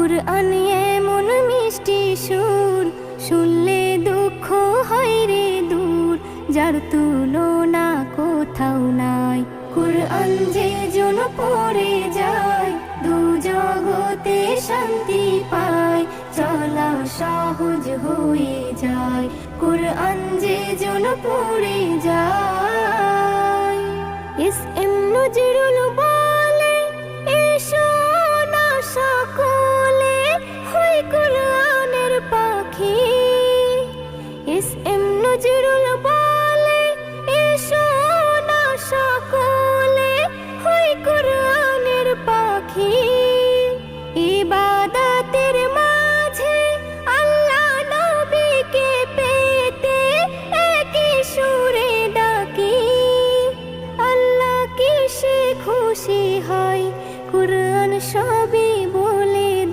কুরআন এমন মিষ্টি সুর, শুনলে দুঃখ হয় রে দূর, যার তুলনা কোথাও নাই। কুরআন যে জন পড়ে যায়, দু জগতে শান্তি পায়, চলা সহজ হয়ে যায়। কুরআন যে জন পড়ে যায়। এস এম নজরুল বলে, এসো না সকল